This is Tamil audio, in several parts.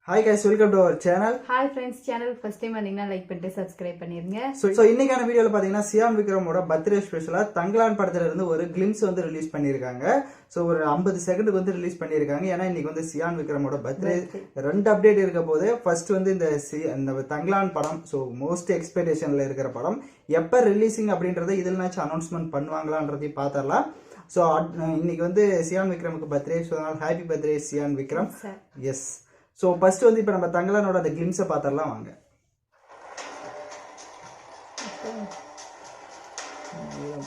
Hi guys, welcome to our channel. Hi friends, channel first time வந்தீங்கன்னா லைக் பண்ணிட்டு சப்ஸ்கிரைப் பண்ணிருங்க. So இன்னைக்கான வீடியோல பாத்தீங்கன்னா சியான் விக்ரமோட பர்த்டே ஸ்பெஷலா தங்கலான் படத்துல இருந்து ஒரு கிளிம்ஸ் வந்து ரிலீஸ் பண்ணிருக்காங்க. சோ ஒரு 50 செகண்டுக்கு வந்து ரிலீஸ் பண்ணிருக்காங்க. ஏன்னா இன்னைக்கு வந்து சியான் விக்ரமோட பர்த்டே ரெண்டு அப்டேட் இருக்க போது ஃபர்ஸ்ட் வந்து இந்த தங்கலான் படம் சோ மோஸ்ட் எக்ஸ்பெக்டேஷன்ல இருக்கிற படம் எப்ப ரிலீசிங் அப்படின்றத இதுலனாச்சும் அனௌன்ஸ்மெண்ட் பண்ணுவாங்களான்றதையும் பார்த்தரலாம். சோ இன்னைக்கு வந்து சியான் விக்ரமுக்கு பர்த்டே, சோ அதனால happy birthday Chiyaan Vikram. Yes. So first வந்து இப்போ நம்ம தங்கலானோட அந்த கிளிம்ஸை பார்த்துடலாம் வாங்க.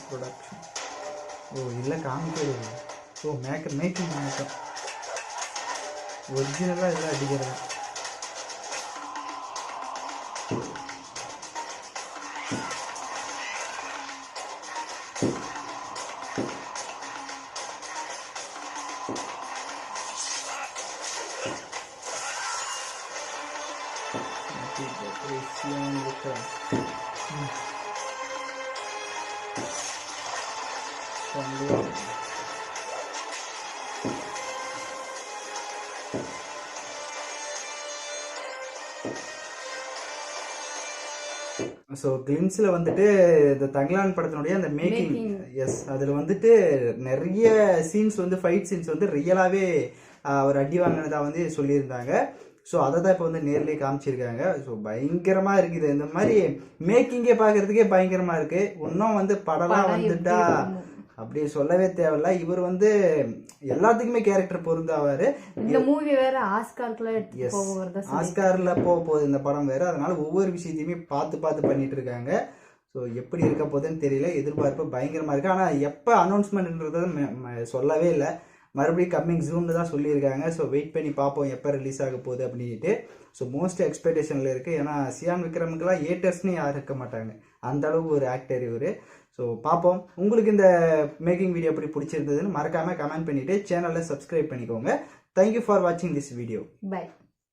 ப்ரொடக்ஷன் இல்லை காமிக்கிறது. மேக்கிங் மாட்டோம் ஒரிஜினலாக இதெல்லாம் அடிக்கிறது. ஸோ கிளிம்ஸில் வந்துட்டு இந்த தங்கலான் படத்தினுடைய அந்த மேக்கிங், எஸ், அதில் வந்துட்டு நிறைய சீன்ஸ் வந்து ஃபைட் சீன்ஸ் வந்து ரியலாகவே அவர் அடி வாங்கினதா வந்து சொல்லியிருந்தாங்க. ஸோ அதை தான் இப்போ வந்து நேர்லேயே காமிச்சிருக்காங்க. ஸோ பயங்கரமாக இருக்குது. இந்த மாதிரி மேக்கிங்கே பார்க்கறதுக்கே பயங்கரமாக இருக்குது. இன்னும் வந்து படம்லாம் வந்துட்டா அப்படி சொல்லவே தேவையில்ல. இவர் வந்து எல்லாத்துக்குமே கேரக்டர் பொருந்தாவாரு. இந்த மூவி வேற ஆஸ்கார்ல போக போகுது இந்த படம் வேற. அதனால ஒவ்வொரு விஷயத்தையுமே பார்த்து பண்ணிட்டு இருக்காங்க. ஸோ எப்படி இருக்க போகுதுன்னு தெரியல. எதிர்பார்ப்பு பயங்கரமா இருக்கு. ஆனால் எப்போ அனௌன்ஸ்மெண்ட்ன்றது சொல்லவே இல்லை. மறுபடியும் கம்மிங் ஜூன் தான் சொல்லியிருக்காங்க. ஸோ வெயிட் பண்ணி பார்ப்போம் எப்போ ரிலீஸ் ஆக போகுது அப்படின்ட்டு. ஸோ மோஸ்ட் எக்ஸ்பெக்டேஷனில் இருக்குது. ஏன்னா சியான் விக்ரமுக்கெல்லாம் ஏட்டர்ஸ்னு யாரும் இருக்க மாட்டாங்க, அந்த அளவுக்கு ஒரு ஆக்டர் இவர். ஸோ பார்ப்போம். உங்களுக்கு இந்த மேக்கிங் வீடியோ எப்படி பிடிச்சிருந்ததுன்னு மறக்காமல் கமெண்ட் பண்ணிவிட்டு சேனலில் சப்ஸ்கிரைப் பண்ணிக்கோங்க. தேங்க்யூ ஃபார் வாட்சிங் திஸ் வீடியோ. பை.